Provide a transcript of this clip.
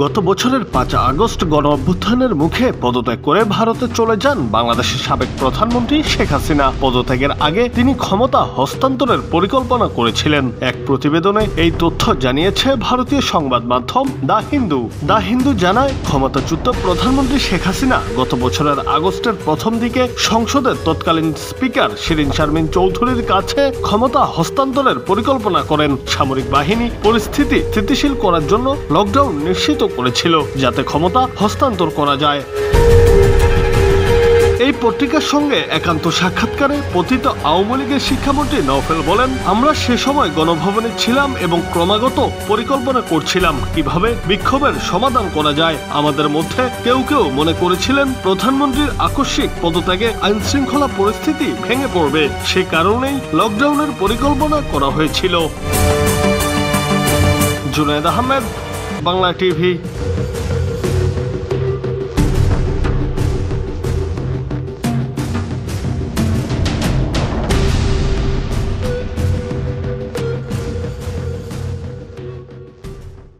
গত বছরের ৫ আগস্ট গণ অভ্যুত্থানের মুখে পদত্যাগ করে ভারতে চলে যান বাংলাদেশের সাবেক প্রধানমন্ত্রী শেখ হাসিনা। পদত্যাগের আগে তিনি ক্ষমতা হস্তান্তরের পরিকল্পনা করেছিলেন। এক প্রতিবেদনে এই তথ্য জানিয়েছে ভারতীয় সংবাদ মাধ্যম দ্য হিন্দু জানায়, ক্ষমতাচ্যুত প্রধানমন্ত্রী শেখ হাসিনা গত বছরের আগস্টের প্রথম দিকে সংসদের তৎকালীন স্পিকার শিরিন শারমিন চৌধুরীর কাছে ক্ষমতা হস্তান্তরের পরিকল্পনা করেন। সামরিক বাহিনী পরিস্থিতি স্থিতিশীল করার জন্য লকডাউন নিশ্চিত করেছিল, যাতে ক্ষমতা হস্তান্তর করা যায়। এই পত্রিকার সঙ্গে একান্ত সাক্ষাৎকারে পতিত আওয়ামী লীগের শিক্ষামন্ত্রী নওফেল বলেন, আমরা সে সময় গণভবনে ছিলাম এবং ক্রমাগত পরিকল্পনা করছিলাম কিভাবে বিক্ষোভের সমাধান করা যায়। আমাদের মধ্যে কেউ কেউ মনে করেছিলেন প্রধানমন্ত্রীর আকস্মিক পদত্যাগে আইনশৃঙ্খলা পরিস্থিতি ভেঙে পড়বে, সে কারণেই লকডাউনের পরিকল্পনা করা হয়েছিল। জুনায়েদ আহমেদ, বাংলা টিভি।